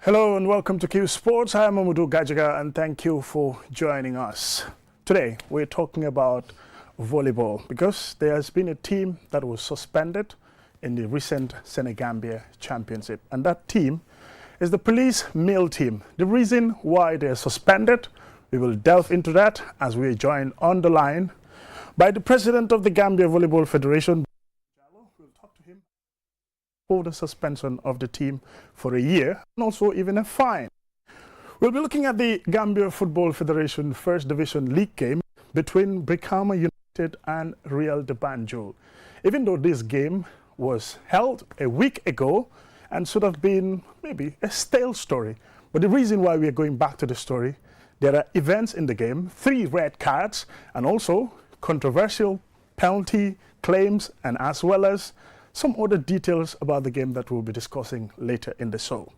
Hello and welcome to Qsports. I am Mamadou Gajaga and thank you for joining us. Today we're talking about volleyball because there has been a team that was suspended in the recent Senegambia Championship, and that team is the police male team. The reason why they're suspended, we will delve into that as we are joined on the line by the president of the Gambia Volleyball Federation. We'll talk to him for the suspension of the team for a year and also even a fine. We'll be looking at the Gambia Football Federation First Division League game between Brikama United and Real de Banjul. Even though this game was held a week ago and should have been maybe a stale story, but the reason why we are going back to the story, there are events in the game, 3 red cards, and also controversial penalty claims, and as well as some other details about the game that we'll be discussing later in the show.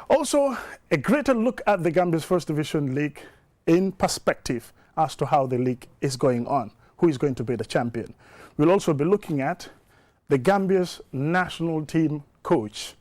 Also, a greater look at the Gambia's First Division League in perspective as to how the league is going on, who is going to be the champion. We'll also be looking at the Gambia's national team coach,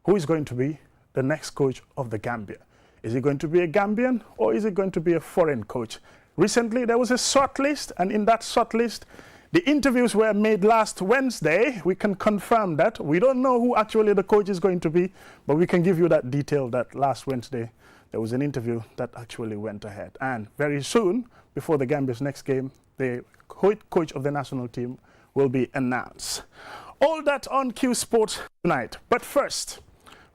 who is going to be the next coach of the Gambia. Is he going to be a Gambian or is it going to be a foreign coach? Recently, there was a short list, and in that short list, the interviews were made last Wednesday. We can confirm that. We don't know who actually the coach is going to be, but we can give you that detail that last Wednesday there was an interview that actually went ahead. And very soon, before the Gambia's next game, the coach of the national team will be announced. All that on Qsports tonight. But first,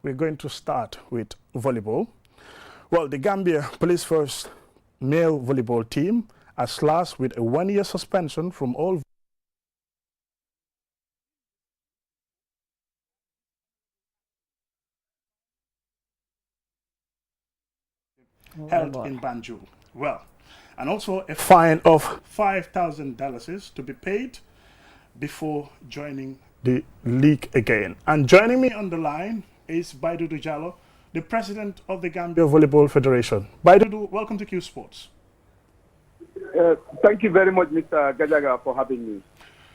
we're going to start with volleyball. Well, the Gambia Police First male volleyball team are slashed with a 1-year suspension from all held in Banjul. Well, and also a fine of $5,000 to be paid before joining the league again. And joining me on the line is Baidudu Jallo, the president of the Gambia Volleyball Federation. Baidudu, welcome to Qsports. Thank you very much, Mr. Gajaga, for having me.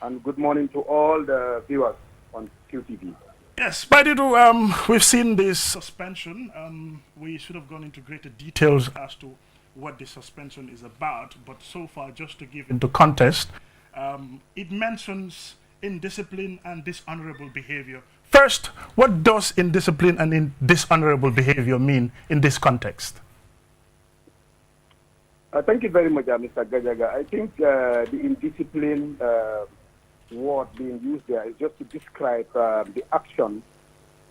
And good morning to all the viewers on QTV. Yes, Baidudu, we've seen this suspension. We should have gone into greater details as to what the suspension is about, but so far, just to give into context, it mentions indiscipline and dishonorable behavior. First, what does indiscipline and dishonorable behavior mean in this context? Thank you very much, Mr. Gajaga. I think the indiscipline word being used there is just to describe the action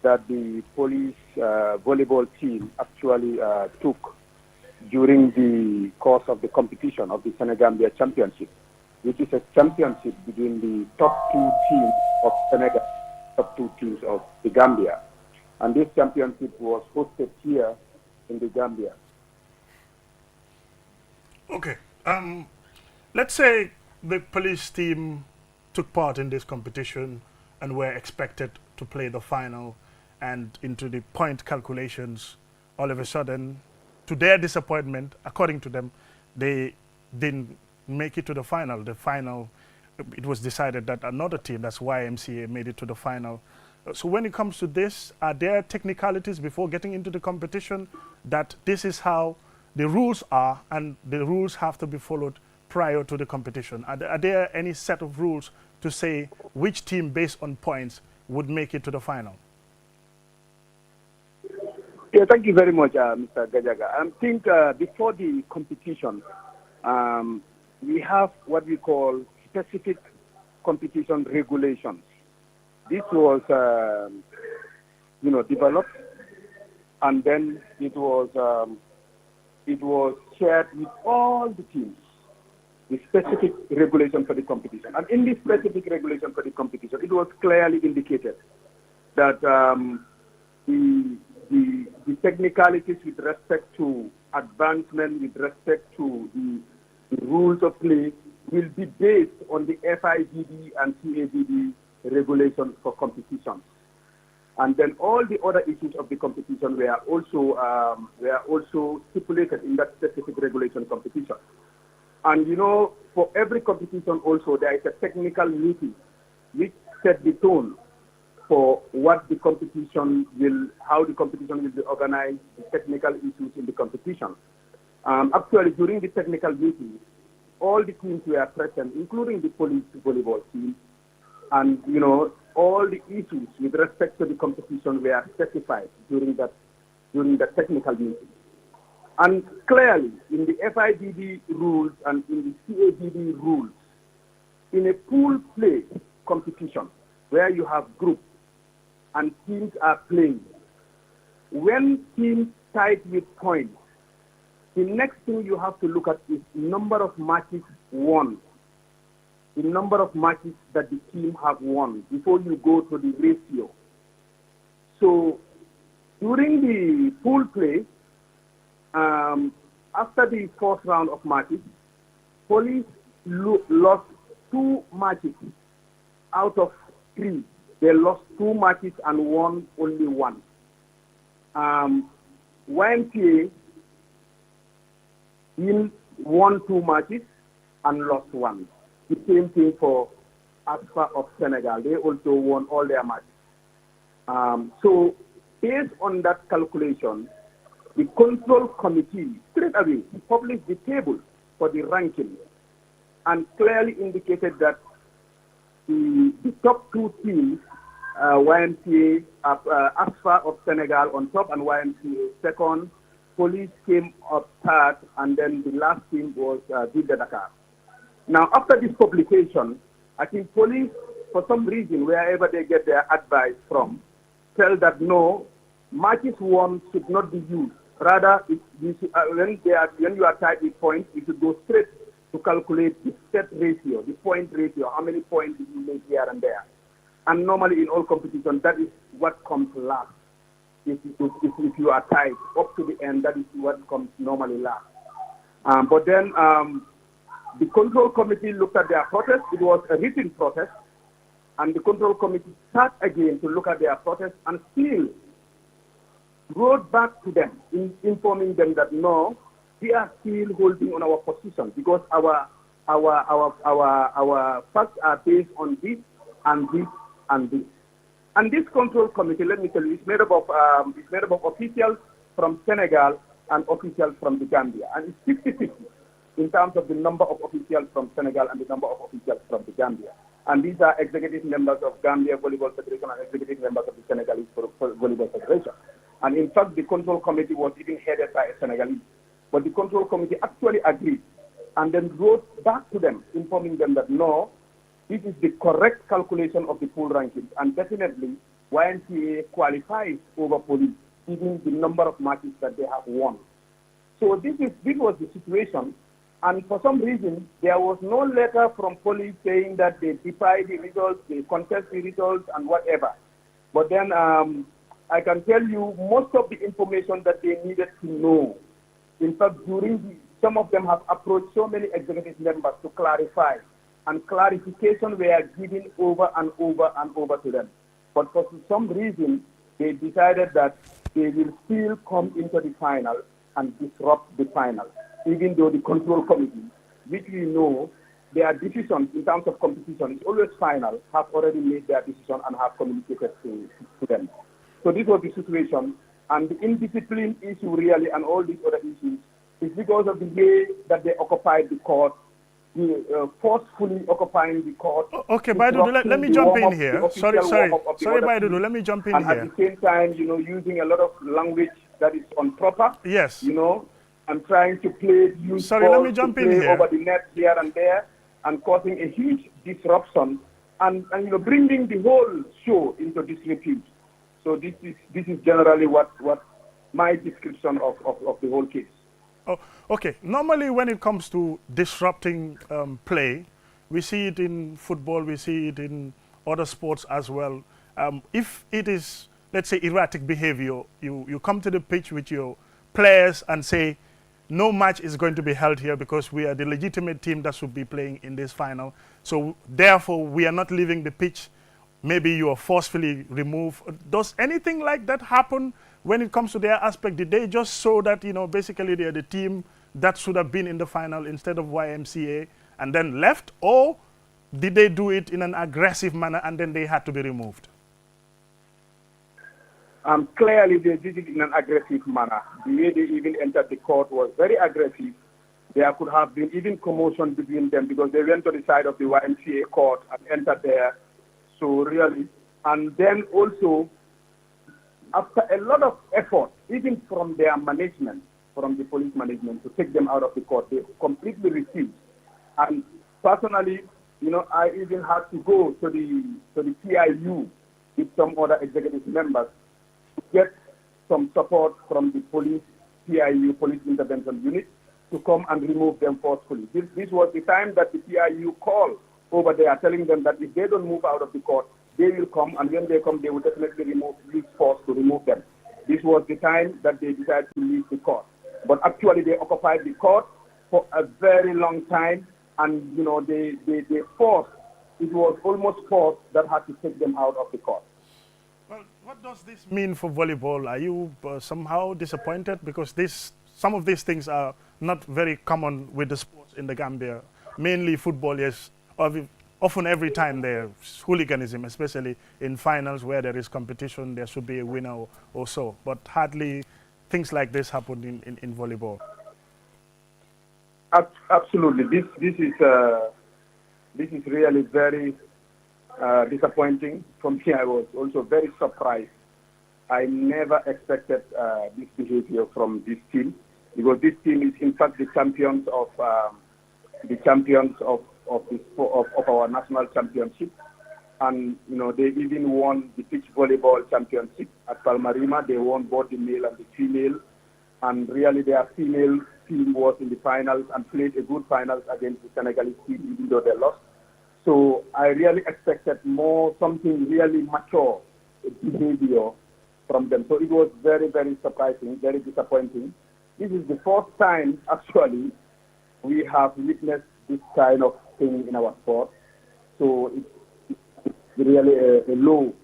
that the police volleyball team actually took during the course of the competition of the Senegambia Championship, which is a championship between the top 2 teams of Senegal, top 2 teams of the Gambia. And this championship was hosted here in the Gambia. Okay. Let's say the police team took part in this competition and were expected to play the final, and into the point calculations, all of a sudden, to their disappointment, according to them, they didn't make it to the final. The final, it was decided that another team, that's YMCA, made it to the final. So when it comes to this, are there technicalities before getting into the competition that this is how the rules are and the rules have to be followed prior to the competition? Are there any set of rules to say which team based on points would make it to the final? Yeah, thank you very much, Mr. Gajaga. I think before the competition, we have what we call specific competition regulations. This was, developed, and then it was shared with all the teams, the specific regulation for the competition. And in this specific regulation for the competition, it was clearly indicated that the technicalities with respect to advancement, with respect to the rules of play, will be based on the FIDD and CADD regulations for competition. And then all the other issues of the competition were also stipulated in that specific regulation competition. And for every competition also, there is a technical meeting which set the tone for what the competition will, how the competition will be organized, the technical issues in the competition. Actually, during the technical meeting, all the teams were present, including the police volleyball team, and all the issues with respect to the competition were specified during the technical meeting. And clearly, in the FIDD rules and in the CADD rules, in a pool play competition where you have groups and teams are playing, when teams tied with points, the next thing you have to look at is number of matches won, the number of matches that the team have won before you go to the ratio. So during the pool play, after the first round of matches, police lost 2 matches out of 3. They lost 2 matches and won only 1. YMCA won 2 matches and lost 1. The same thing for Asfa of Senegal. They also won all their matches. So based on that calculation, the control committee straight away published the table for the ranking and clearly indicated that the top 2 teams, YMCA, Asfa of Senegal on top and YMCA second, police came up third, and then the last team was Ville de Dakar. Now, after this publication, I think police, for some reason, wherever they get their advice from, tell that no, matches won should not be used. Rather, when you are tied with points, you should go straight to calculate the set ratio, the point ratio, how many points did you make here and there. And normally in all competitions, that is what comes last. If you are tied up to the end, that is what comes normally last. But then the control committee looked at their protest. It was a written protest. And the control committee sat again to look at their protest and still wrote back to them, informing them that no, we are still holding on our position because our facts are based on this and this and this. And this control committee, let me tell you, is made up of officials from Senegal and officials from the Gambia, and it's 50-50 in terms of the number of officials from Senegal and the number of officials from the Gambia. And these are executive members of Gambia Volleyball Federation and executive members of the Senegalese Volleyball Federation. And in fact, the control committee was even headed by a Senegalese. But the control committee actually agreed and then wrote back to them, informing them that no, this is the correct calculation of the pool rankings. And definitely, YMCA qualifies over police, given the number of matches that they have won. So this was the situation. And for some reason, there was no letter from police saying that they defy the results, they contest the results, and whatever. But then I can tell you most of the information that they needed to know. In fact, some of them have approached so many executive members to clarify, and clarification were given over and over and over to them. But for some reason, they decided that they will still come into the final and disrupt the final, even though the control committee, which we know their decisions in terms of competition is always final, have already made their decision and have communicated to them. So this was the situation, and the indiscipline issue really and all these other issues is because of the way that they occupied the court, forcefully occupying the court. Okay, Baidudu, let me jump in here. Sorry, Baidudu, let me jump in and here. At the same time, using a lot of language that is improper. Yes. And trying to play let me jump in here. Over the net here and there, and causing a huge disruption, and bringing the whole show into disrepute. So this is generally what my description of the whole case. Oh, okay. Normally, when it comes to disrupting play, we see it in football, we see it in other sports as well. If it is, let's say, erratic behavior, you come to the pitch with your players and say, no match is going to be held here because we are the legitimate team that should be playing in this final. So therefore, we are not leaving the pitch. Maybe you are forcefully removed. Does anything like that happen when it comes to their aspect? Did they just show that, basically they are the team that should have been in the final instead of YMCA and then left? Or did they do it in an aggressive manner and then they had to be removed? Clearly, they did it in an aggressive manner. The way they even entered the court was very aggressive. There could have been even commotion between them because they went to the side of the YMCA court and entered there. So really, and then also, after a lot of effort, even from their management, from the police management, to take them out of the court, they completely refused. And personally, I even had to go to the PIU with some other executive members to get some support from the police PIU, Police Intervention Unit, to come and remove them forcefully. This was the time that the PIU called over there, telling them that if they don't move out of the court, they will come, and when they come, they will definitely use force to remove them. This was the time that they decided to leave the court. But actually, they occupied the court for a very long time, and they forced. It was almost force that had to take them out of the court. Well, what does this mean for volleyball? Are you somehow disappointed? Because some of these things are not very common with the sports in the Gambia. Mainly football, yes. Often every time there's hooliganism, especially in finals where there is competition, there should be a winner or so. But hardly things like this happen in volleyball. Absolutely. This is really very disappointing. For me, I was also very surprised. I never expected this behavior from this team, because this team is in fact the champions of our national championship, and they even won the beach volleyball championship at Palmarima. They won both the male and the female, and really their female team was in the finals and played a good finals against the Senegalese team, even though they lost. So I really expected something really mature behavior from them. So it was very, very surprising, very disappointing. This is the first time, actually, we have witnessed this kind of thing in our sport. So it's really a low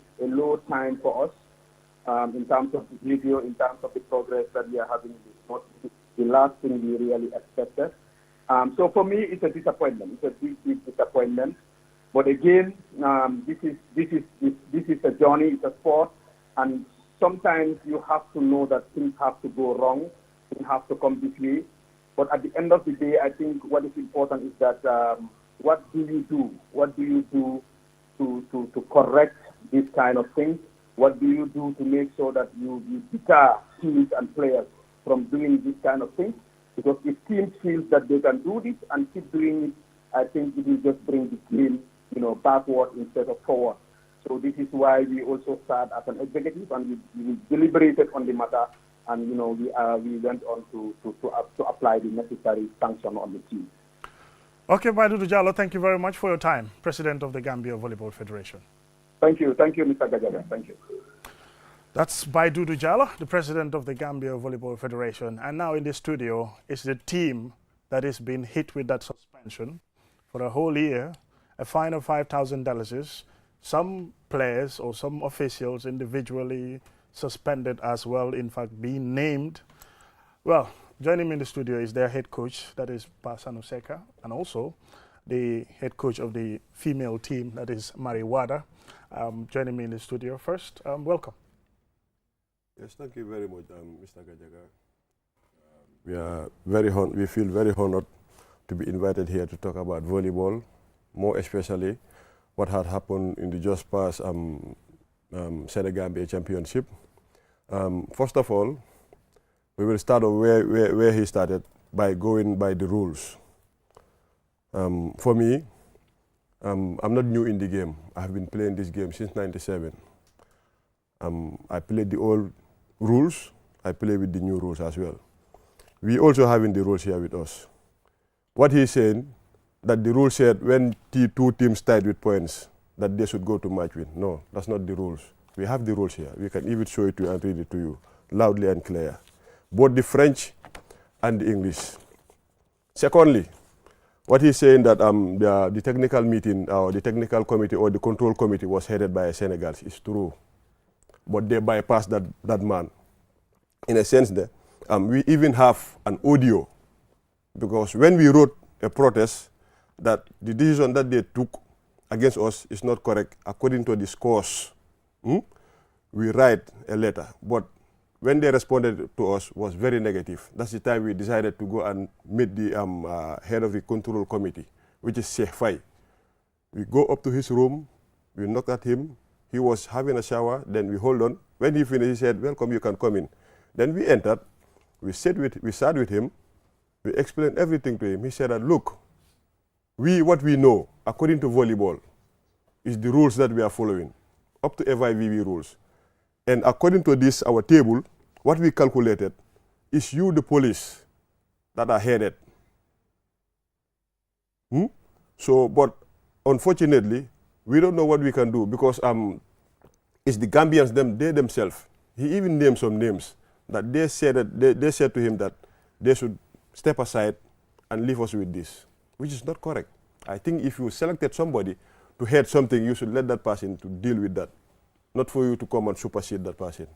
time for us in terms of behavior, in terms of the progress that we are having in the sport. It's the last thing we really expected. So for me, it's a disappointment. It's a big disappointment. But again, this is a journey. It's a sport, and sometimes you have to know that things have to go wrong. Things have to come this way. But at the end of the day, I think what is important is that what do you do? What do you do to correct this kind of things? What do you do to make sure that you deter teams and players from doing this kind of things? Because if teams feel that they can do this and keep doing it, I think it will just bring the game, backward instead of forward. So this is why we also start as an executive, and we deliberated on the matter, and we went on to apply the necessary sanction on the team. Okay, Baidudu Jallow, thank you very much for your time, President of the Gambia Volleyball Federation. Thank you, Mr. Gajaga. Thank you. That's Baidudu Jallow, the President of the Gambia Volleyball Federation. And now in the studio is the team that has been hit with that suspension for a whole year, a fine of $5,000. Some players or some officials individually suspended as well, in fact being named. Well, joining me in the studio is their head coach, that is Pasanu Seka, and also the head coach of the female team, that is Mari Wada. Joining me in the studio first, welcome. Yes, thank you very much, Mr. Gajaga. We feel very honored to be invited here to talk about volleyball, more especially what had happened in the just past Senegambia Championship. First of all, we will start where he started, by going by the rules. For me, I'm not new in the game. I have been playing this game since '97. I played the old rules. I play with the new rules as well. We also having the rules here with us. What he's saying, that the rule said when two teams tied with points, that they should go to match win. No, that's not the rules. We have the rules here. We can even show it to you and read it to you, loudly and clear. Both the French and the English. Secondly, what he's saying that the technical meeting, or the technical committee, or the control committee was headed by a Senegalese is true. But they bypassed that man. In a sense that we even have an audio, because when we wrote a protest that the decision that they took against us is not correct according to the scores. we write a letter. But when they responded to us, was very negative. That's the time we decided to go and meet the head of the control committee, which is Sheikh Fai. We go up to his room, we knock at him. He was having a shower, then we hold on. When he finished, he said, "Welcome, you can come in." Then we entered, we sat with him, we explained everything to him. He said, "Look, what we know, according to volleyball, is the rules that we are following, up to FIVB rules. And according to this, our table, what we calculated is you, the police, that are headed. So, but unfortunately, we don't know what we can do because it's the Gambians, they themselves. He even named some names that they said to him that they should step aside and leave us with this, which is not correct. I think if you selected somebody to head something, you should let that person to deal with that, not for you to come and supersede that person.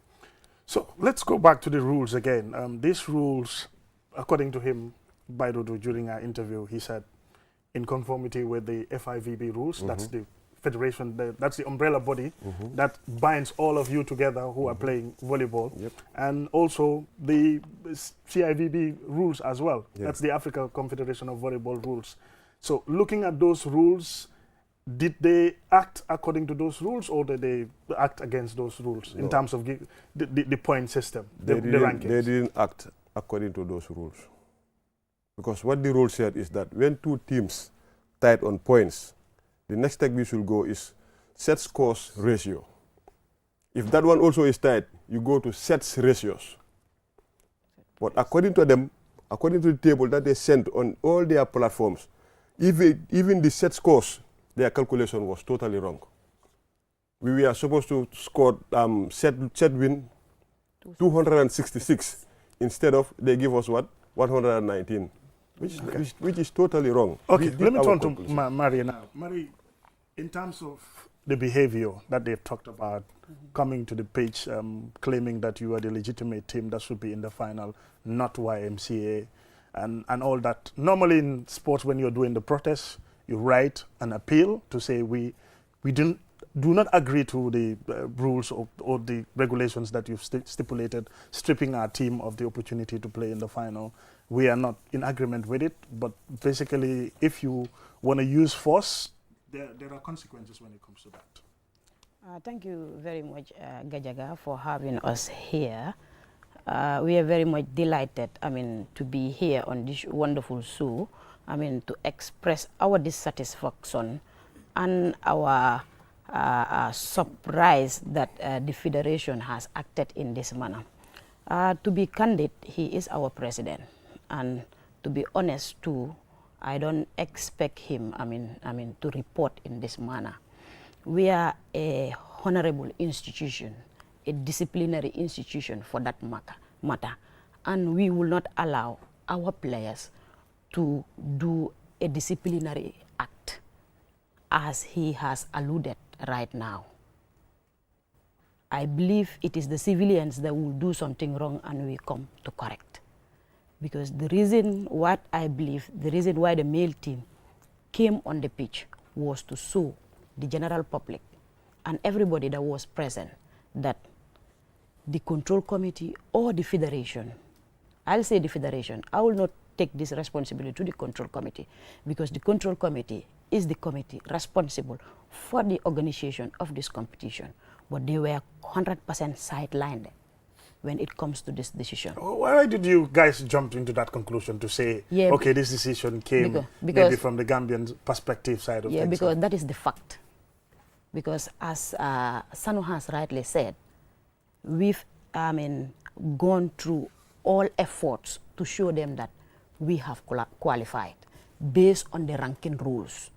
So let's go back to the rules again. These rules, according to him, Baidodo, during our interview, he said, in conformity with the FIVB rules, that's the federation, that's the umbrella body that binds all of you together who are playing volleyball, and also the CIVB rules as well. That's the Africa Confederation of Volleyball rules. So looking at those rules, did they act according to those rules, or did they act against those rules in terms of the point system, the rankings? They didn't act according to those rules. Because what the rule said is that when two teams tied on points, the next step we should go is set scores ratio. If that one also is tied, you go to sets ratios. But according to them, according to the table that they sent on all their platforms, even the set scores, their calculation was totally wrong. We were supposed to score set win 266 instead of they give us what 119, which is totally wrong. Okay, let me turn to Marie now. Marie, in terms of the behavior that they've talked about, coming to the pitch, claiming that you are the legitimate team that should be in the final, not YMCA, and all that. Normally in sports, when you're doing the protest, you write an appeal to say we do not agree to the rules or the regulations that you've stipulated, stripping our team of the opportunity to play in the final. We are not in agreement with it, but basically if you want to use force, there are consequences when it comes to that. Thank you very much, Gajaga, for having us here. We are very much delighted, to be here on this wonderful show, to express our dissatisfaction and our surprise that the Federation has acted in this manner. To be candid, he is our president, and to be honest too, I don't expect him, to report in this manner. We are a honorable institution, a disciplinary institution for that matter, and we will not allow our players to do a disciplinary act as he has alluded right now. I believe it is the civilians that will do something wrong and we come to correct. Because the reason why the male team came on the pitch was to show the general public and everybody that was present that the control committee or the federation, I'll say the federation, I will not take this responsibility to the control committee, because the control committee is the committee responsible for the organization of this competition, but they were 100% sidelined when it comes to this decision. Why did you guys jump into that conclusion to say, okay, this decision came maybe from the Gambian perspective side of things? Yeah, because that is the fact. Because as Sanu has rightly said, we've gone through all efforts to show them that we have qualified based on the ranking rules,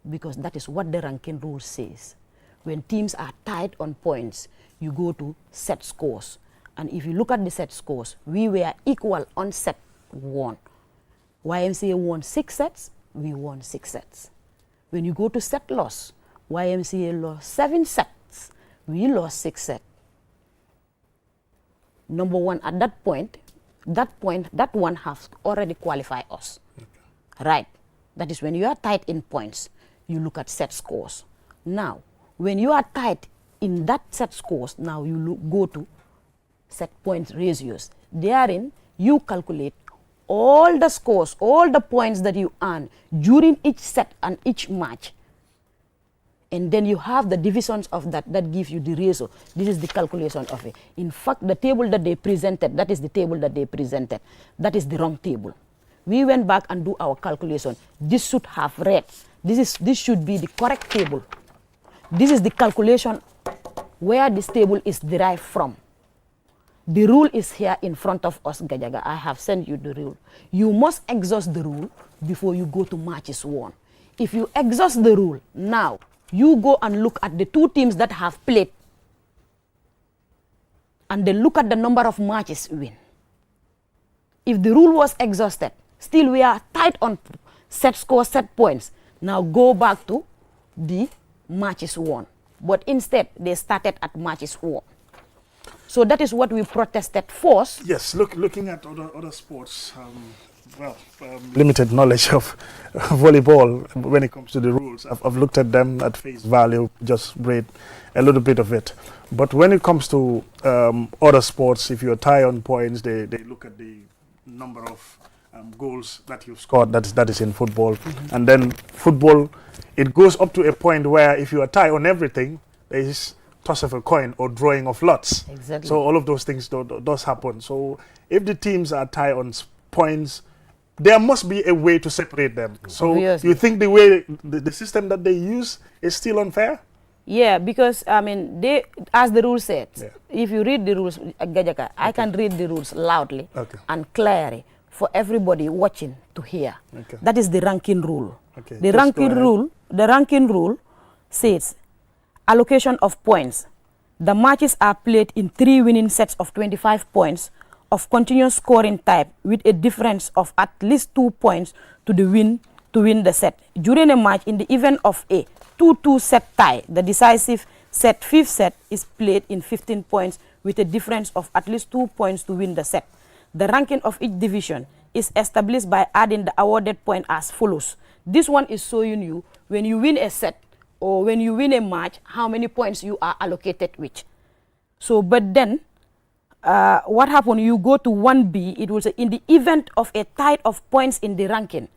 because that is what the ranking rule says. When teams are tied on points, you go to set scores. And if you look at the set scores, we were equal on set 1. YMCA won 6 sets, we won 6 sets. When you go to set loss, YMCA lost 7 sets, we lost 6 sets. Number one, at that one has already qualified us. Okay. Right? That is when you are tied in points, you look at set scores. Now, when you are tied in that set scores, now you go to set point ratios. Therein, you calculate all the scores, all the points that you earn during each set and each match. And then you have the divisions of that gives you the ratio. This is the calculation of it. In fact, the table that they presented, that is the table that they presented. That is the wrong table. We went back and do our calculation. This should have read. This should be the correct table. This is the calculation where this table is derived from. The rule is here in front of us, Gajaga. I have sent you the rule. You must exhaust the rule before you go to matches won. If you exhaust the rule now, you go and look at the two teams that have played, and then look at the number of matches win. If the rule was exhausted, still we are tight on set score, set points. Now go back to the matches won. But instead, they started at matches won. So that is what we protested for. Yes, looking at other sports, limited knowledge of volleyball when it comes to the rules. I've looked at them at face value, just read a little bit of it. But when it comes to other sports, if you're tied on points, they look at the number of goals that you've scored. That is in football. And then football, it goes up to a point where if you are tied on everything, there is toss of a coin or drawing of lots. Exactly. So all of those things does happen. So if the teams are tied on points, there must be a way to separate them. So Obviously. you think the way the system that they use is still unfair? Yeah, because I mean, they, as the rule said, Yeah. if you read the rules, Gajaka, I can read the rules loudly Okay. and clearly for everybody watching to hear. Okay. That is the ranking rule. Okay, The just ranking go ahead. rule. The ranking rule says allocation of points. The matches are played in 3 winning sets of 25 points of continuous scoring type with a difference of at least 2 points to win the set. During a match, in the event of a 2-2 set tie, the decisive set, 5th set, is played in 15 points with a difference of at least 2 points to win the set. The ranking of each division is established by adding the awarded point as follows. This one is showing you when you win a set or when you win a match, how many points you are allocated with. So, but then, what happened, you go to 1B, it will say, in the event of a tie of points in the ranking,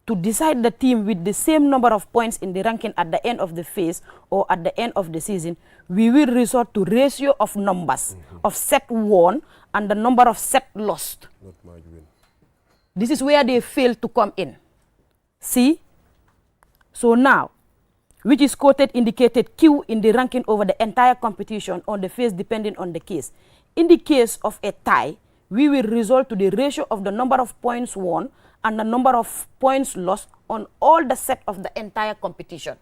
to decide the team with the same number of points in the ranking at the end of the phase or at the end of the season, we will resort to ratio of numbers of set won and the number of set lost. Not much win. This is where they fail to come in. See? So now, which is quoted indicated Q in the ranking over the entire competition on the phase depending on the case. In the case of a tie, we will resort to the ratio of the number of points won and the number of points lost on all the set of the entire competition.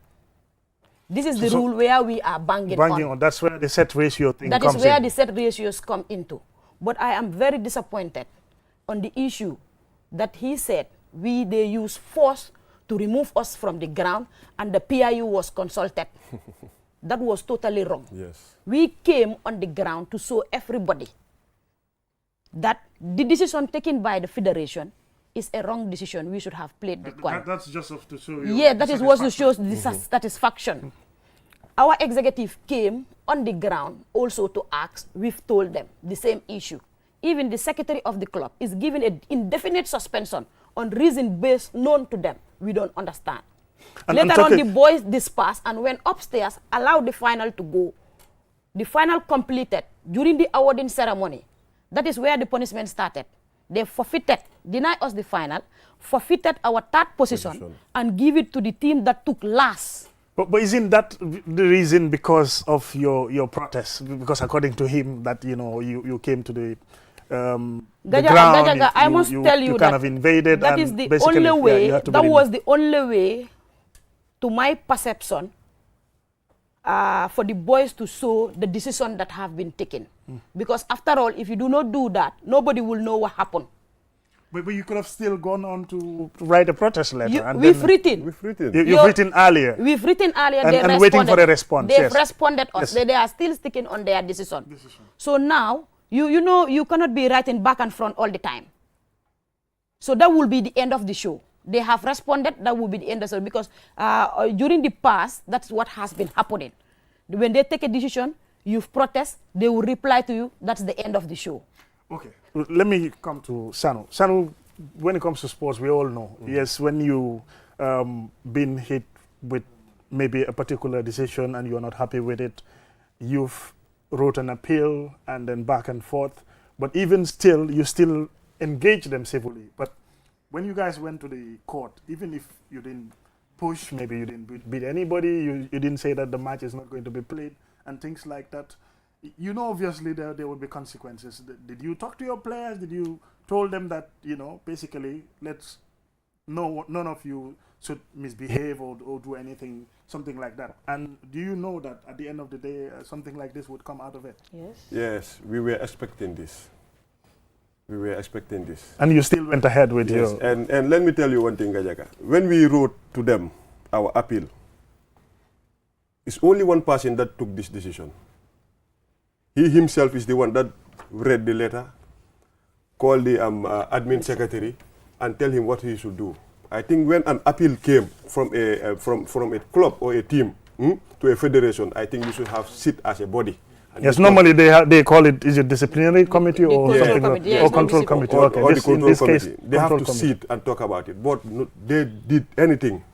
This is the rule where we are banging on. That's where the set ratio thing That comes is where in. the set ratios come into. But I am very disappointed on the issue that he said they use force to remove us from the ground and the PIU was consulted. That was totally wrong. Yes. We came on the ground to show everybody that the decision taken by the federation is a wrong decision. We should have played the coin. That's just to show you. Yeah, that is what shows the satisfaction. Our executive came on the ground also to ask. We've told them the same issue. Even the secretary of the club is given an indefinite suspension on reason based known to them. We don't understand. And Later on, the boys dispersed and went upstairs, allowed the final to go. The final completed during the awarding ceremony. That is where the punishment started. They forfeited, denied us the final, forfeited our 3rd position, and give it to the team that took last. But isn't that the reason because of your protest? Because according to him, that you came to the ground. I must tell you you kind of invaded. That is the only way. That was the only way, to my perception, for the boys to show the decision that have been taken. Because after all, if you do not do that, nobody will know what happened. But you could have still gone on to write a protest letter. We've written. You've written earlier. We've written earlier. And waiting for a response. They've responded us. Yes. They are still sticking on their decision. So now, you cannot be writing back and front all the time. So that will be the end of the show. They have responded. That will be the end of the show. Because during the past, that's what has been happening. When they take a decision, you protest, they will reply to you. That's the end of the show. Okay, let me come to Sanu. Sanu, when it comes to sports, we all know, yes, when you been hit with maybe a particular decision and you're not happy with it, you've wrote an appeal and then back and forth. But even still, you still engage them civilly. But when you guys went to the court, even if you didn't push, maybe you didn't beat anybody, you didn't say that the match is not going to be played and things like that, you know, obviously there would be consequences. Did you talk to your players? Did you told them that, you know, basically, none of you should misbehave or do anything, something like that? And do you know that at the end of the day, something like this would come out of it? Yes. Yes, we were expecting this. We were expecting this. And you still went ahead with yes. your... And let me tell you one thing, Gajaga. When we wrote to them our appeal, it's only one person that took this decision. He himself is the one that read the letter, called the admin secretary, and tell him what he should do. I think when an appeal came from a club or a team to a federation, I think you should have sit as a body. And yes, normally they call it, is it disciplinary committee or something? Committee, Yes, or control committee. Or, Okay. or the control committee. Case, they have to sit and talk about it. But no, they did anything.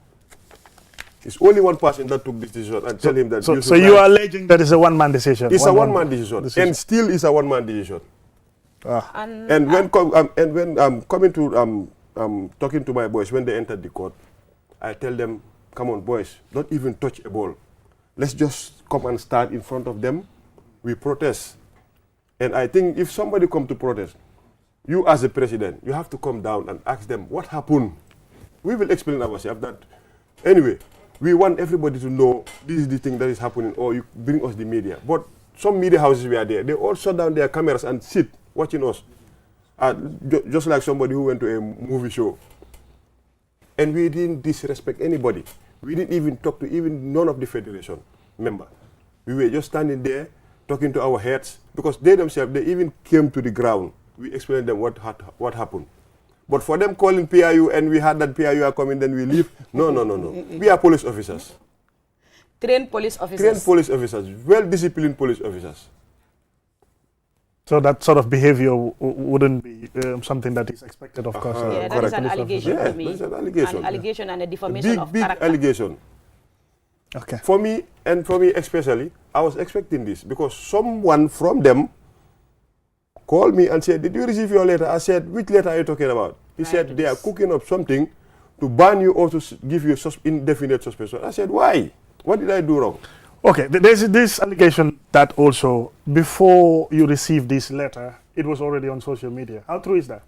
It's only one person that took this decision and tell him that. So you are alleging that it's a one-man decision? It's a one-man decision. And still is a one-man decision. Ah. And when coming to talking to my boys when they entered the court, I tell them, come on boys, don't even touch a ball. Let's just come and start in front of them. We protest. And I think if somebody come to protest, you as a president, you have to come down and ask them what happened. We will explain ourselves that. Anyway, we want everybody to know this is the thing that is happening, or you bring us the media. But some media houses were there. They all shut down their cameras and sit watching us. Just like somebody who went to a movie show. And we didn't disrespect anybody. We didn't even talk to even none of the federation member. We were just standing there, talking to our heads, because they themselves, they even came to the ground. We explained them what happened. But for them calling PIU and we had that PIU are coming, then we leave. No. We are police officers. Trained police officers. Trained police officers, well-disciplined police officers. So that sort of behavior wouldn't be something that is expected, of course. Yeah, that is an allegation yeah, to me. that's an allegation. An allegation and a defamation of character. Big allegation. Okay. For me, and for me especially, I was expecting this because someone from them called me and said, did you receive your letter? I said, which letter are you talking about? He said, they are cooking up something to ban you or to give you indefinite suspension. I said, why? What did I do wrong? Okay, there's this allegation that also, before you received this letter, it was already on social media. How true is that?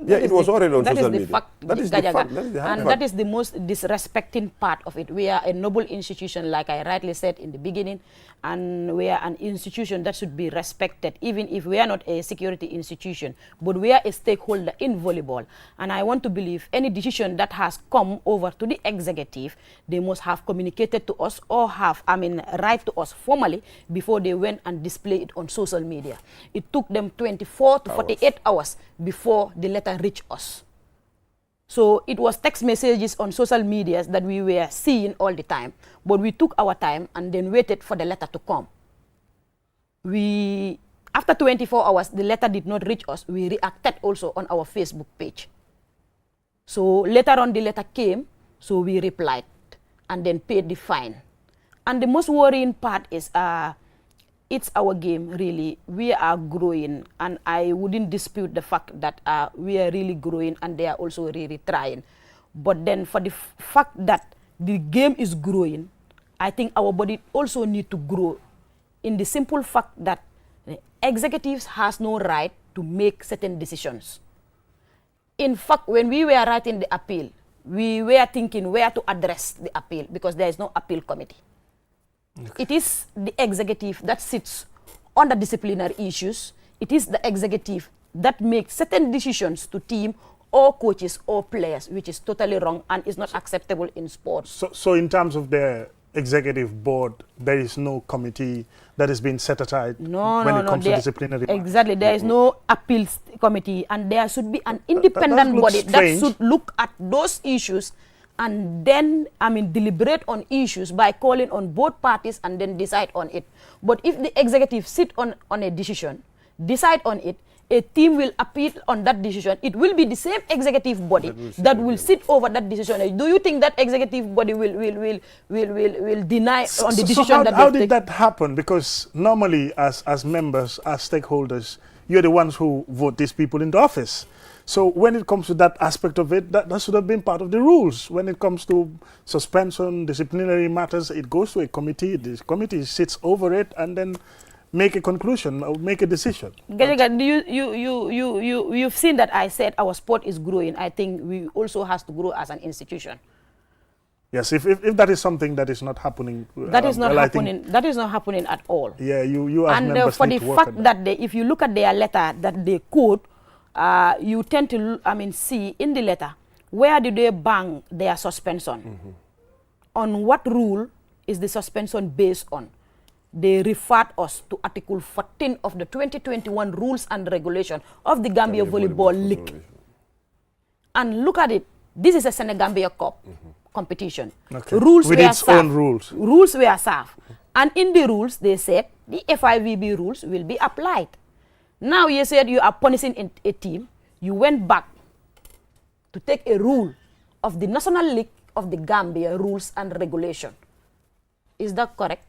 Yeah, it was already on social media. That is the fact. And that is the most disrespecting part of it. We are a noble institution, like I rightly said in the beginning, and we are an institution that should be respected, even if we are not a security institution, but we are a stakeholder in volleyball. And I want to believe any decision that has come over to the executive, they must have communicated to us or have, write to us formally before they went and display it on social media. It took them 24 to 48 hours before the letter reached us. So it was text messages on social media that we were seeing all the time, but we took our time and then waited for the letter to come. After 24 hours, the letter did not reach us. We reacted also on our Facebook page. So later on, the letter came, so we replied and then paid the fine. And the most worrying part is it's our game, really. We are growing, and I wouldn't dispute the fact that we are really growing and they are also really trying. But then for the fact that the game is growing, I think our body also need to grow in the simple fact that the executives has no right to make certain decisions. In fact, when we were writing the appeal, we were thinking where to address the appeal because there is no appeal committee. Okay. It is the executive that sits on the disciplinary issues. It is the executive that makes certain decisions to team or coaches or players, which is totally wrong and is not acceptable in sports. So in terms of the executive board, there is no committee that has been set aside when it comes to disciplinary matters? Exactly. There is no appeals committee, and there should be an independent body that should look at those issues and then, deliberate on issues by calling on both parties and then decide on it. But if the executive sit on a decision, decide on it, a team will appeal on that decision. It will be the same executive body that will sit over that decision. Do you think that executive body will deny on the decision that how did that happen? Because normally, as members, as stakeholders, you're the ones who vote these people into office. So when it comes to that aspect of it, that should have been part of the rules. When it comes to suspension, disciplinary matters, it goes to a committee. The committee sits over it and then make a conclusion or make a decision. You've seen that I said our sport is growing. I think we also has to grow as an institution. Yes, if that is something that is not happening. That is not happening. That is not happening at all. Yeah, you as members and for need the to work fact on that if you look at their letter that they quote, you tend to see in the letter where do they bang their suspension? On what rule is the suspension based on? They referred us to Article 14 of the 2021 Rules and Regulation of the Gambia Volleyball League. And look at it. This is a Senegambia Cup competition. Okay. Rules with were its served. own rules. Rules were served. And in the rules, they said the FIVB rules will be applied. Now you said you are punishing a team. You went back to take a rule of the National League of the Gambia Rules and Regulation. Is that correct?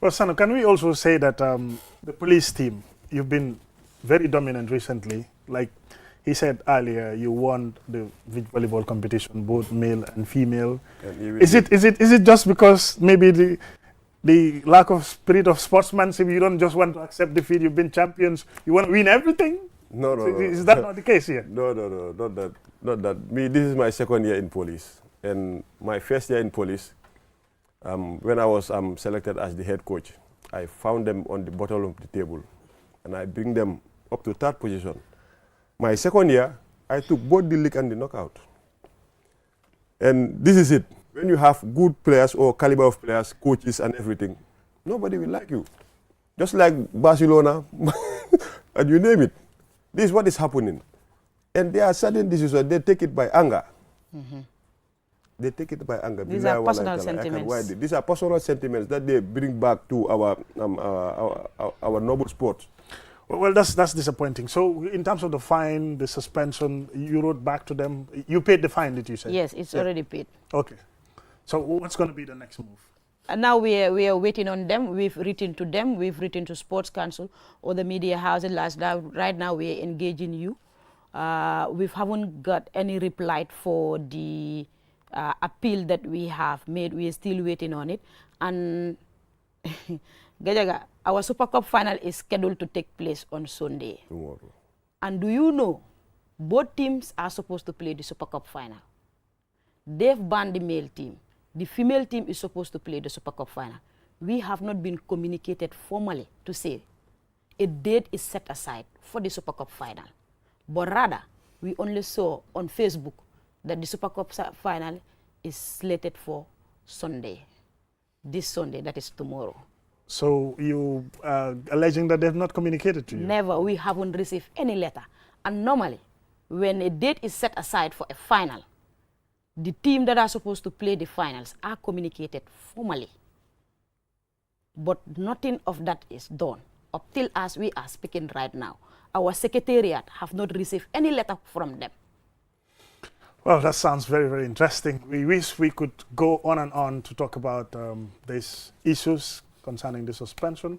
Well, Sanu, can we also say that the police team, you've been very dominant recently. Like he said earlier, you won the volleyball competition, both male and female. Is it just because maybe the lack of spirit of sportsmanship, you don't just want to accept defeat, you've been champions, you want to win everything? No. Is that not the case here? No, not that. This is my second year in police. And my first year in police, when I was selected as the head coach, I found them on the bottom of the table, and I bring them up to third position. My second year, I took both the league and the knockout. And this is it. When you have good players or caliber of players, coaches and everything, nobody will like you. Just like Barcelona, and you name it. This is what is happening. And there are certain decisions, they take it by anger. They take it by anger. These are personal sentiments. These are personal sentiments that they bring back to our noble sport. Well, that's disappointing. So, in terms of the fine, the suspension, you wrote back to them. You paid the fine, did you say? Yes, it's already paid. Okay. So, what's going to be the next move? And now we are waiting on them. We've written to them. We've written to Sports Council or the media houses. Right now, we are engaging you. We haven't got any reply for the appeal that we have made. We are still waiting on it. And Gajaga, our Super Cup final is scheduled to take place on Sunday. Tomorrow. And do you know, both teams are supposed to play the Super Cup final. They've banned the male team. The female team is supposed to play the Super Cup final. We have not been communicated formally to say a date is set aside for the Super Cup final. But rather, we only saw on Facebook that the Super Cup final is slated for Sunday. This Sunday, that is tomorrow. So you are alleging that they have not communicated to you? Never. We haven't received any letter. And normally, when a date is set aside for a final, the team that are supposed to play the finals are communicated formally. But nothing of that is done up till as we are speaking right now. Our secretariat have not received any letter from them. Well, that sounds very, very interesting. We wish we could go on and on to talk about these issues concerning the suspension.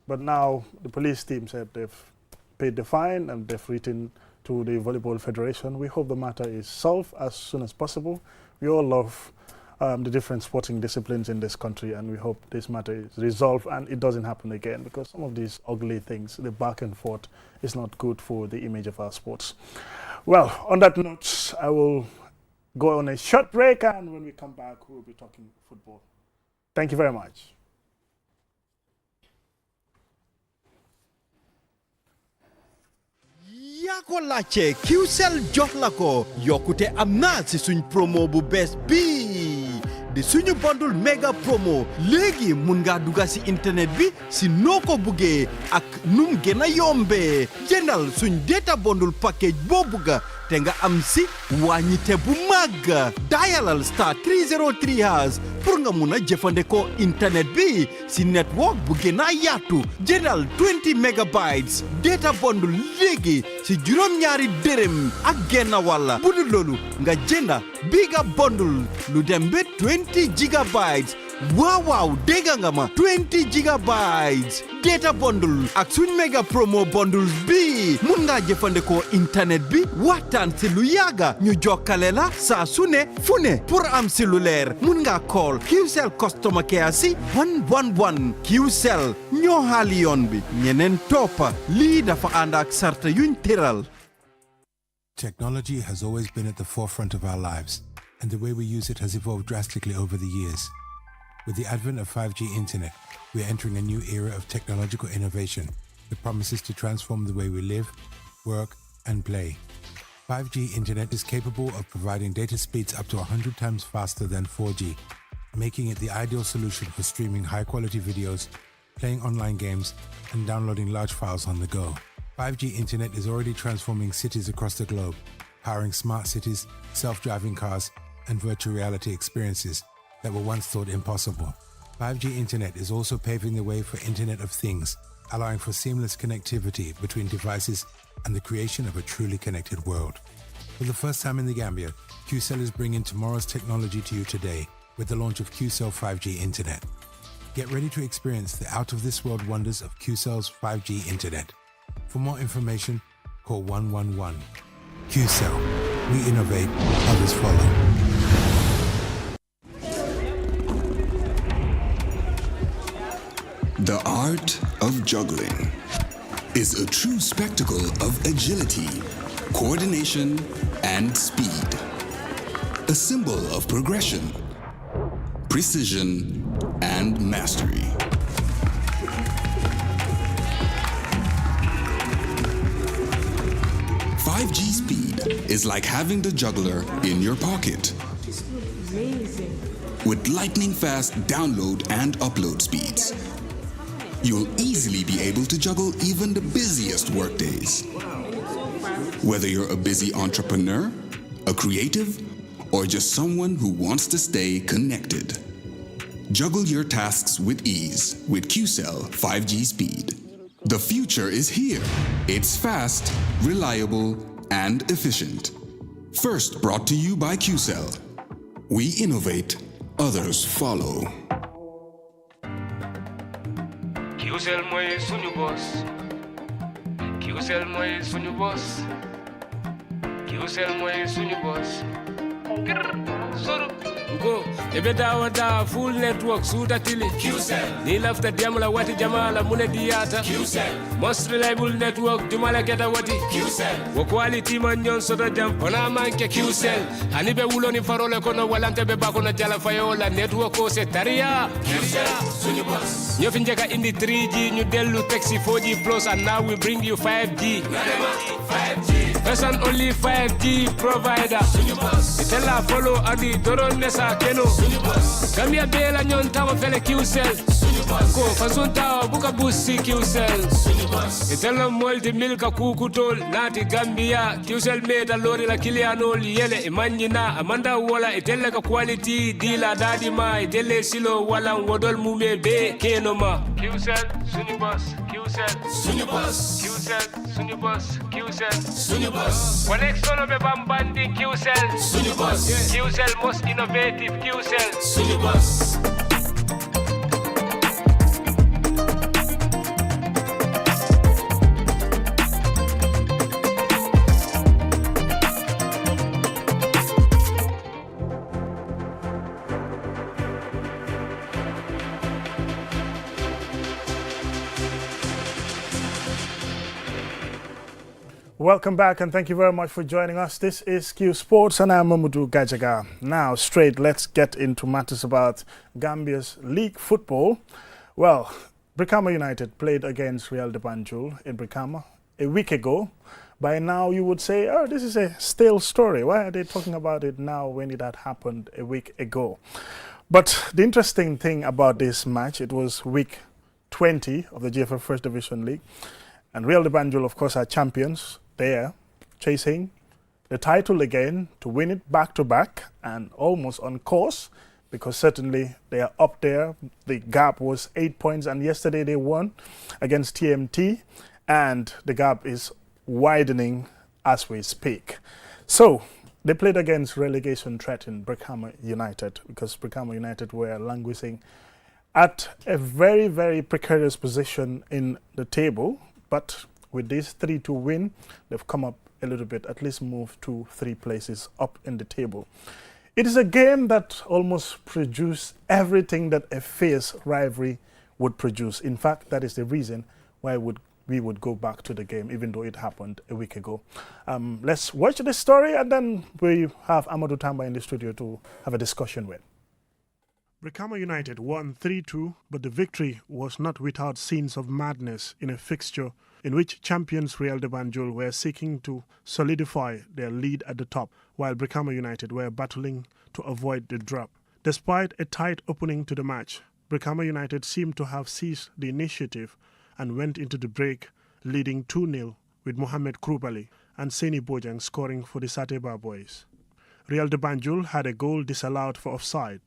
But now the police team said they've paid the fine and they've written to the Volleyball Federation. We hope the matter is solved as soon as possible. We all love the different sporting disciplines in this country, and we hope this matter is resolved and it doesn't happen again, because some of these ugly things, the back and forth, is not good for the image of our sports. Well, on that note, I will go on a short break, and when we come back, we'll be talking football. Thank you very much. yaa ko laajte Qcell jox la ko yokkute am na ci suñ promo bu bees bii di suñu bundle mega promo léegi mun nga dugga si internet bi si noo ko buggee ak num gën a yombee jëndal suñ data bundle package boo bugga te nga am si wàññite bu màgg dialal star 303 hash pour nga mun a jëfandikoo internet bi si network bu gën a yaatu jëndal 20 megabytes data bundle léegi si juróom-ñaari dërëm ak genn wàlla bu dul loolu nga jënda biga bundle lu dem ba 20 gigabytes waaw dégg nga ma 20 gigabytes data bundle ak suñ mega promo bundles bi mun nga jëfandikoo internet bi waxtaan si lu yàgga ñu jokkale la saa su ne fu ne pour am si lu leer mun nga call Qcell customer care si 111 Qcell ñoo xaali yoon bi ñeneen toppa lii dafa ànd ak sarta yuñ tëral. Technology has always been at the forefront of our lives, and the way we use it has evolved drastically over the years. With the advent of 5G internet, we are entering a new era of technological innovation that promises to transform the way we live, work, and play. 5G internet is capable of providing data speeds up to 100 times faster than 4G, making it the ideal solution for streaming high-quality videos, playing online games, and downloading large files on the go. 5G internet is already transforming cities across the globe, powering smart cities, self-driving cars, and virtual reality experiences that were once thought impossible. 5G internet is also paving the way for Internet of Things, allowing for seamless connectivity between devices and the creation of a truly connected world. For the first time in the Gambia, Qcell is bringing tomorrow's technology to you today with the launch of Qcell 5G Internet. Get ready to experience the out-of-this-world wonders of Qcell's 5G Internet. For more information, call 111. Qcell. We innovate, others follow. The art of juggling is a true spectacle of agility, coordination, and speed. A symbol of progression, precision, and mastery. .5G speed is like having the juggler in your pocket. With lightning-fast download and upload speeds, you'll easily be able to juggle even the busiest workdays. Whether you're a busy entrepreneur, a creative, or just someone who wants to stay connected. Juggle your tasks with ease with Qcell 5G speed. The future is here. It's fast, reliable, and efficient. First brought to you by Qcell. We innovate, others follow. Qcell mooy suñu boss. Qcell mooy suñu boss. Qcell mooy suñu boss. Soro. Go. Ebe dawa full network suda tili. Qcell. Ni lafta diamla wati jamala mune diata. Qcell. Most reliable network dumala geta wati. Qcell. Wo quality man nyon soda jam. Ona manke Qcell. Hanibe wulo ni farole kono walante be bako na jala fayola network o se taria. Qcell. Suñu boss. Nyo finjeka indi 3G ñu delu taxi 4G plus and now we bring you 5G. 5G. First and only 5G provider. Itella follow adi doron nesa keno. Gambia bela nyon tawa fele Qcell. Ko fasunta buka busi Qcell. Itella molti milka kukutol nati Gambia. Qcell meda lori la kilianol yele imanyina amanda wala itella ka quality dila dadi ma itelle silo wala ngodol mume be keno ma. Qcell sunyu boss. Qcell sunyu boss. Qcell sunyu boss. Qcell sunyu boss. Connection be bambandi Qcell sunyu boss. Qcell most innovative Qcell sunyu boss. Welcome back and thank you very much for joining us. This is Qsports and I'm Mamadou Gajaga. Now, straight, let's get into matters about Gambia's league football. Well, Brikama United played against Real de Banjul in Brikama a week ago. By now, you would say, oh, this is a stale story. Why are they talking about it now when it had happened a week ago? But the interesting thing about this match, it was week 20 of the GFF First Division League. And Real de Banjul, of course, are champions. They are chasing the title again to win it back-to-back and almost on course, because certainly they are up there. The gap was 8 points, and yesterday they won against TMT, and the gap is widening as we speak. So they played against relegation threat in Brikama United, because Brikama United were languishing at a very, very precarious position in the table. But with this 3-2 win, they've come up a little bit, at least moved 2-3 places up in the table. It is a game that almost produced everything that a fierce rivalry would produce. In fact, that is the reason why we would go back to the game, even though it happened a week ago. Let's watch the story, and then we have Amadou Tamba in the studio to have a discussion with. Brikama United won 3-2, but the victory was not without scenes of madness in a fixture in which champions Real de Banjul were seeking to solidify their lead at the top, while Brikama United were battling to avoid the drop. Despite a tight opening to the match, Brikama United seemed to have seized the initiative and went into the break leading 2-0 with Mohamed Krubali and Seni Bojang scoring for the Sateba boys. Real de Banjul had a goal disallowed for offside.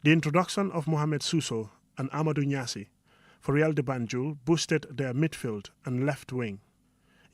The introduction of Mohamed Suso and Amadou Nyasi for Real de Banjul boosted their midfield and left wing.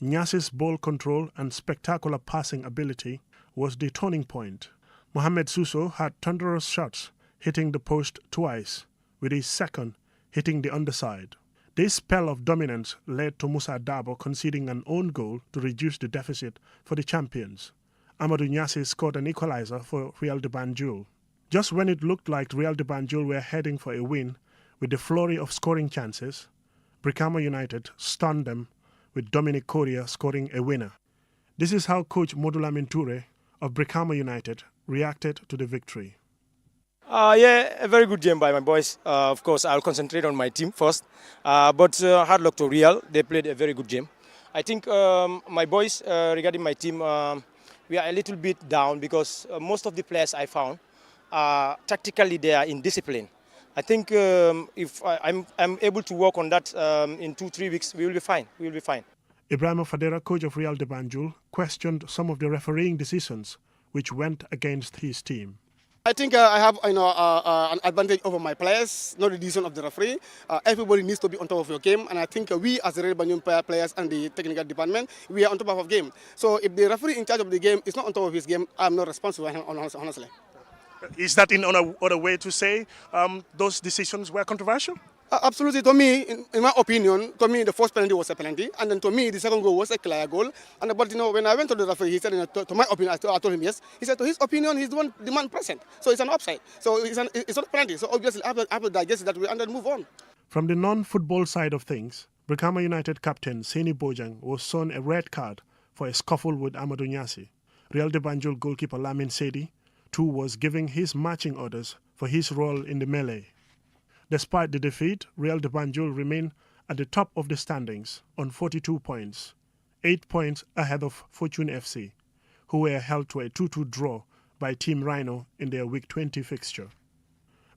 Nyasi's ball control and spectacular passing ability was the turning point. Mohamed Suso had thunderous shots, hitting the post twice, with his second hitting the underside. This spell of dominance led to Musa Dabo conceding an own goal to reduce the deficit for the champions. Amadou Nyasi scored an equalizer for Real de Banjul. Just when it looked like Real de Banjul were heading for a win with the flurry of scoring chances, Brikama United stunned them with Dominic Correa scoring a winner. This is how coach Modula Minture of Brikama United reacted to the victory. Yeah, a very good game by my boys. Of course, I'll concentrate on my team first. But hard luck to Real. They played a very good game. I think my boys, regarding my team, we are a little bit down because most of the players I found, tactically they are indisciplined. I think if I'm able to work on that in 2-3 weeks, we will be fine. We will be fine. Ibrahim Fadera, coach of Real de Banjul, questioned some of the refereeing decisions which went against his team. I think I have an advantage over my players, not the decision of the referee. Everybody needs to be on top of your game, and I think we as the Real Banjul players and the technical department, we are on top of our game. So if the referee in charge of the game is not on top of his game, I'm not responsible, honestly. Is that in other way to say those decisions were controversial? Absolutely. To me, in my opinion, to me the first penalty was a penalty, and then to me the second goal was a clear goal. And but when I went to the referee, he said, to my opinion, I told him yes. He said to his opinion, he's the man present, so it's an offside. So it's not a penalty. So obviously, after digest that, and then move on. From the non-football side of things, Brikama United captain Seni Bojang was shown a red card for a scuffle with Amadou Nyasi. Real de Banjul goalkeeper Lamin Sedi too was giving his marching orders for his role in the melee. Despite the defeat, Real de Banjul remain at the top of the standings on 42 points, 8 points ahead of Fortune FC, who were held to a 2-2 draw by Team Rhino in their Week 20 fixture.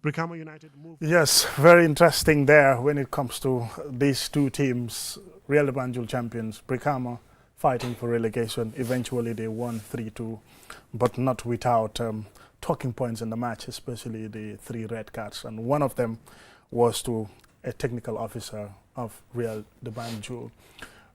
Brikama United moved. Yes, very interesting there when it comes to these two teams, Real de Banjul champions, Brikama fighting for relegation. Eventually they won 3-2, but not without talking points in the match, especially the 3 red cards, and one of them was to a technical officer of Real de Banjul.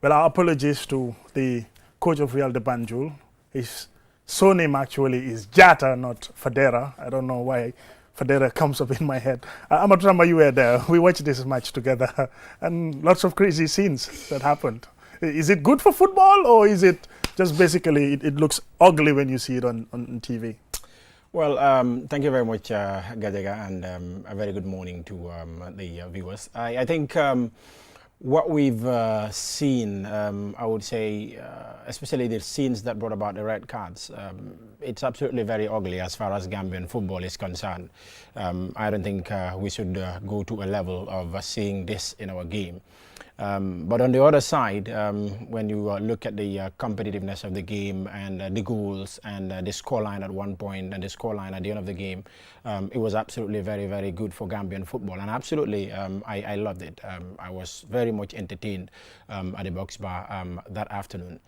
Well, our apologies to the coach of Real de Banjul. His surname actually is Jata, not Fadera. I don't know why Fadera comes up in my head. Amatramba, you were there. We watched this match together, and lots of crazy scenes that happened. Is it good for football, or is it just basically it looks ugly when you see it on TV? Well, thank you very much, Gajaga, and a very good morning to the viewers. I think what we've seen, I would say, especially the scenes that brought about the red cards, it's absolutely very ugly as far as Gambian football is concerned. I don't think we should go to a level of seeing this in our game. But on the other side, when you look at the competitiveness of the game and the goals and the scoreline at one point and the scoreline at the end of the game, it was absolutely very, very good for Gambian football. And absolutely, I loved it. I was very much entertained at the box bar that afternoon.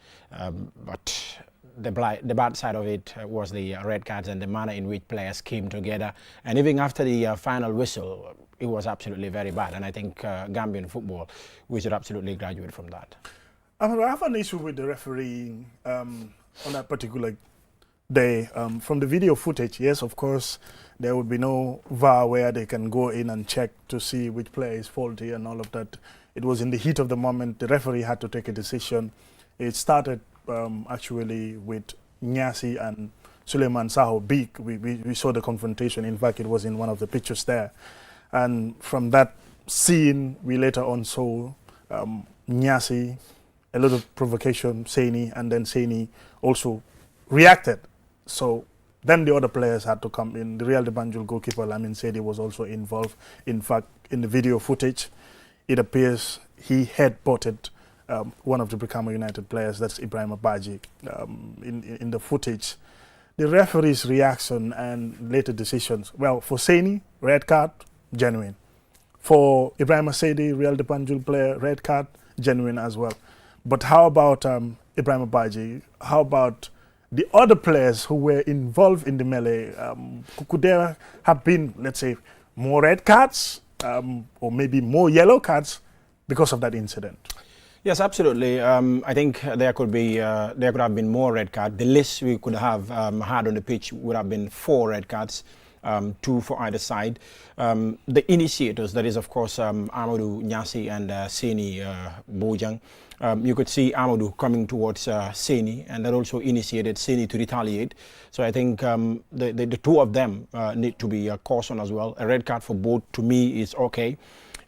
But the bad side of it was the red cards and the manner in which players came together. And even after the final whistle, it was absolutely very bad. And I think Gambian football, we should absolutely graduate from that. I have an issue with the refereeing on that particular day. From the video footage, yes, of course, there would be no VAR where they can go in and check to see which player is faulty and all of that. It was in the heat of the moment. The referee had to take a decision. It started actually with Nyasi and Suleiman Saho Beek. We saw the confrontation. In fact, it was in one of the pictures there. And from that scene, we later on saw Nyasi, a lot of provocation, Saini, and then Saini also reacted. So then the other players had to come in. The Real de Banjul goalkeeper, Lamin Sedi, was also involved. In fact, in the video footage, it appears he headbutted one of the Brikama United players, that's Ibrahim Abaji, in the footage. The referee's reaction and later decisions, well, for Saini, red card, genuine. For Ibrahim Asedi, Real de Banjul player, red card, genuine as well. But how about Ibrahim Abaji? How about the other players who were involved in the melee? Could there have been, let's say, more red cards or maybe more yellow cards because of that incident? Yes, absolutely. I think there could have been more red cards. The list we could have had on the pitch would have been 4 red cards, 2 for either side. The initiators, that is, of course, Amadou Nyasi and Seni Bojang. You could see Amadou coming towards Seni, and that also initiated Seni to retaliate. So I think the two of them need to be cautioned as well. A red card for both, to me, is okay.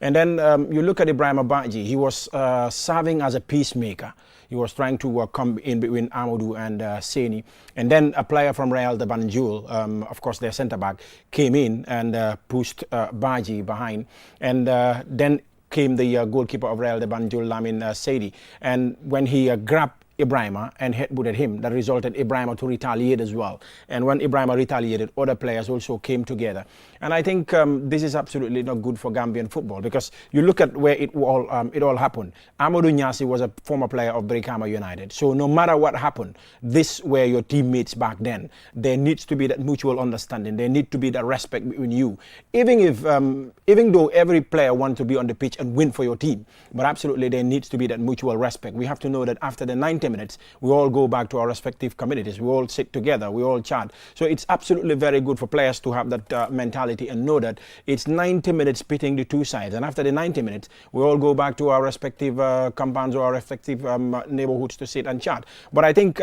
And then you look at Ibrahim Abaji, he was serving as a peacemaker. He was trying to come in between Amadou and Seni. And then a player from Real de Banjul, of course their centre-back, came in and pushed Baji behind. And then came the goalkeeper of Real de Banjul, Lamin Sedi. And when he grabbed Ibrahima and headbutted him, that resulted Ibrahima to retaliate as well. And when Ibrahima retaliated, other players also came together. And I think this is absolutely not good for Gambian football, because you look at where it all happened. Amadou Nyasi was a former player of Brikama United. So no matter what happened, this were your teammates back then. There needs to be that mutual understanding. There needs to be that respect between you. Even though every player wants to be on the pitch and win for your team, but absolutely there needs to be that mutual respect. We have to know that after the 90 minutes, we all go back to our respective communities. We all sit together. We all chat. So it's absolutely very good for players to have that mentality and know that it's 90 minutes pitting the two sides. And after the 90 minutes, we all go back to our respective compounds or our respective neighborhoods to sit and chat. But I think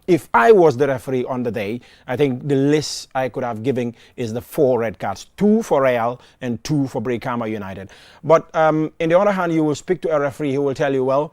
if I was the referee on the day, I think the list I could have given is the 4 red cards, 2 for Real and 2 for Brikama United. But on the other hand, you will speak to a referee who will tell you, well,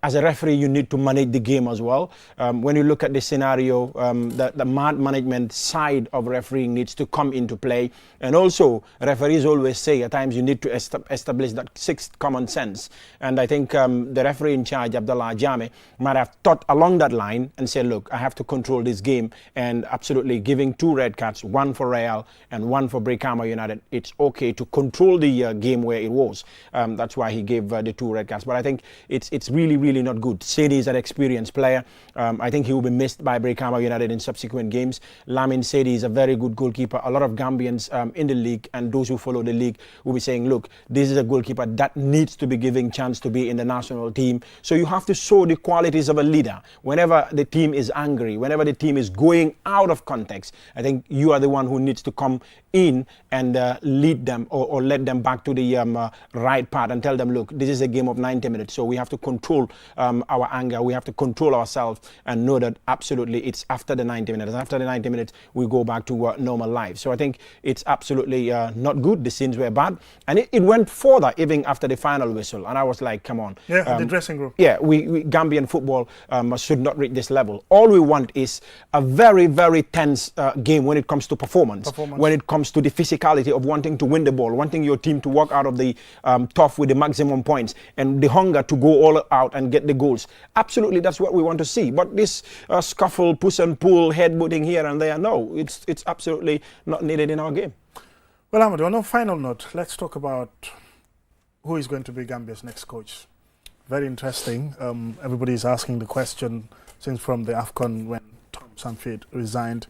as a referee, you need to manage the game as well. When you look at the scenario, the management side of refereeing needs to come into play. And also, referees always say at times you need to establish that 6th common sense. And I think the referee in charge, Abdallah Jame, might have thought along that line and said, look, I have to control this game, and absolutely giving 2 red cards, 1 for Real and 1 for Brikama United. It's okay to control the game where it was. That's why he gave the 2 red cards. But I think it's really not good. Sedi is an experienced player. I think he will be missed by Brikama United in subsequent games. Lamin Sedi is a very good goalkeeper. A lot of Gambians in the league and those who follow the league will be saying, look, this is a goalkeeper that needs to be given chance to be in the national team. So you have to show the qualities of a leader. Whenever the team is angry, whenever the team is going out of context, I think you are the one who needs to come in and lead them or lead them back to the right path and tell them, look, this is a game of 90 minutes. So we have to control our anger. We have to control ourselves and know that absolutely it's after the 90 minutes. After the 90 minutes, we go back to normal life. So I think it's absolutely not good. The scenes were bad. And it went further even after the final whistle. And I was like, come on. Yeah, the dressing room. Yeah, we Gambian football should not reach this level. All we want is a very, very tense game when it comes to performance, when it comes to the physicality of wanting to win the ball, wanting your team to walk out of the tough with the maximum points, and the hunger to go all out and get the goals. Absolutely, that's what we want to see. But this scuffle, push and pull, headbutting here and there, no, it's absolutely not needed in our game. Well, Amadou, on a final note, let's talk about who is going to be Gambia's next coach. Very interesting. Everybody is asking the question since from the AFCON when Tom Sanford resigned.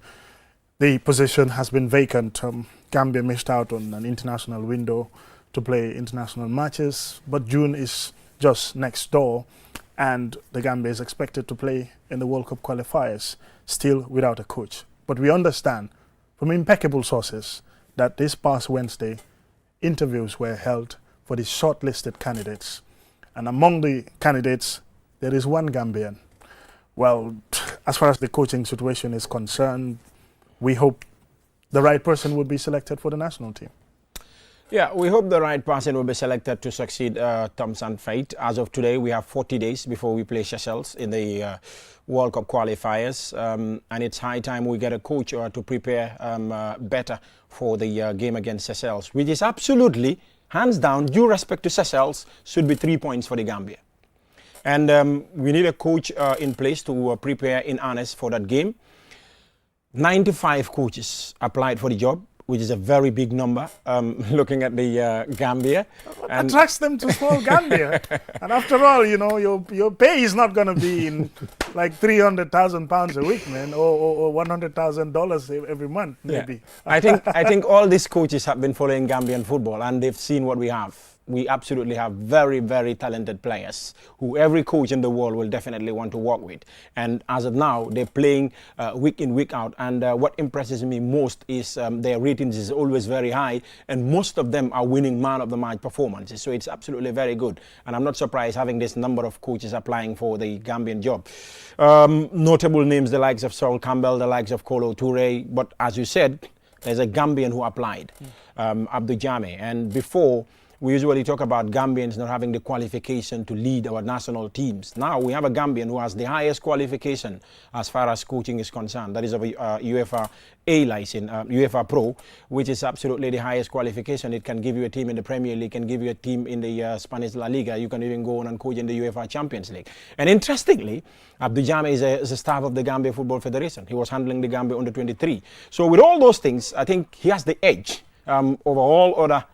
The position has been vacant. Gambia missed out on an international window to play international matches, but June is just next door, and the Gambia is expected to play in the World Cup qualifiers, still without a coach. But we understand from impeccable sources that this past Wednesday, interviews were held for the shortlisted candidates. And among the candidates, there is one Gambian. Well, as far as the coaching situation is concerned, we hope the right person would be selected for the national team. Yeah, we hope the right person will be selected to succeed Tom Sanford. As of today, we have 40 days before we play Seychelles in the World Cup qualifiers. And it's high time we get a coach to prepare better for the game against Seychelles, which is absolutely, hands down, due respect to Seychelles, should be 3 points for the Gambia. And we need a coach in place to prepare in earnest for that game. 95 coaches applied for the job, which is a very big number, looking at the Gambia. And attracts them to small Gambia. And after all, you know, your pay is not going to be in like £300,000 a week, man, or $100,000 every month, maybe. Yeah. I think all these coaches have been following Gambian football, and they've seen what we have. We absolutely have very, very talented players who every coach in the world will definitely want to work with. And as of now, they're playing week in, week out. And what impresses me most is their ratings is always very high. And most of them are winning man of the match performances. So it's absolutely very good. And I'm not surprised having this number of coaches applying for the Gambian job. Notable names, the likes of Sol Campbell, the likes of Kolo Toure. But as you said, there's a Gambian who applied, Abdou Jame. And before, we usually talk about Gambians not having the qualification to lead our national teams. Now we have a Gambian who has the highest qualification as far as coaching is concerned. That is of a UEFA A license, UEFA Pro, which is absolutely the highest qualification. It can give you a team in the Premier League, can give you a team in the Spanish La Liga. You can even go on and coach in the UEFA Champions League. And interestingly, Abdou Jame is a staff of the Gambia Football Federation. He was handling the Gambia under 23. So with all those things, I think he has the edge over all other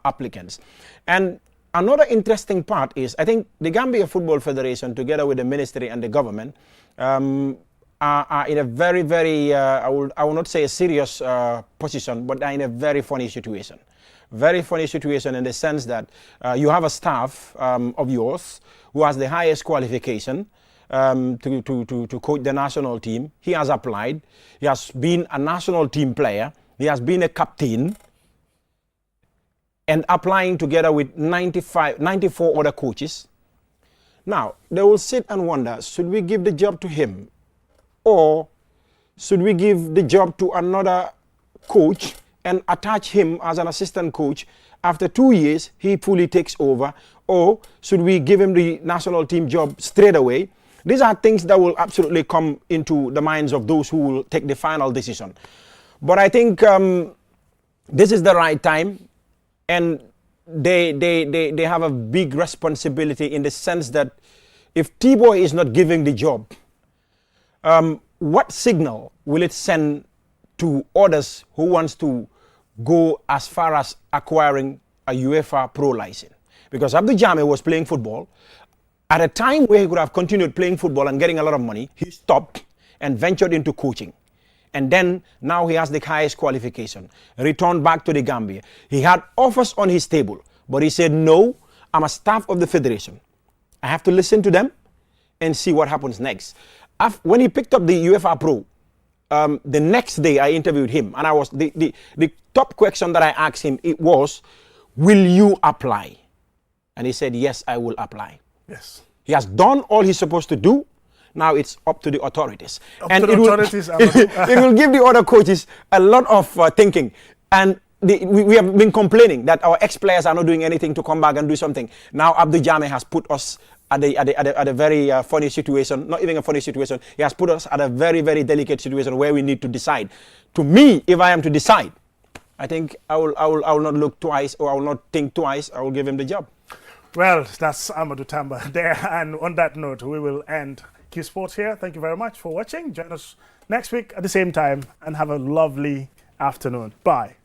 applicants. And another interesting part is, I think the Gambia Football Federation, together with the ministry and the government, are in a very, very, I will not say a serious position, but are in a very funny situation. Very funny situation in the sense that you have a staff of yours who has the highest qualification to coach the national team. He has applied. He has been a national team player. He has been a captain, and applying together with 94 other coaches. Now, they will sit and wonder, should we give the job to him? Or should we give the job to another coach and attach him as an assistant coach? After 2 years, he fully takes over. Or should we give him the national team job straight away? These are things that will absolutely come into the minds of those who will take the final decision. But I think this is the right time. And they have a big responsibility in the sense that if T-Boy is not giving the job, what signal will it send to others who wants to go as far as acquiring a UEFA Pro license? Because Abdou Jame was playing football. At a time where he could have continued playing football and getting a lot of money, he stopped and ventured into coaching. And then now he has the highest qualification, returned back to the Gambia. He had offers on his table, but he said, no, I'm a staff of the federation. I have to listen to them and see what happens next. When he picked up the UEFA Pro, the next day I interviewed him, and the top question that I asked him, it was, will you apply? And he said, yes, I will apply. Yes. He has done all he's supposed to do. Now it's up to the authorities. It will give the other coaches a lot of thinking. And we have been complaining that our ex-players are not doing anything to come back and do something. Now Abdou Jammeh has put us at a very funny situation, not even a funny situation. He has put us at a very, very delicate situation where we need to decide. To me, if I am to decide, I think I will not look twice, or I will not think twice. I will give him the job. Well, that's Amadou Tamba there. And on that note, we will end Qsports here. Thank you very much for watching. Join us next week at the same time and have a lovely afternoon. Bye.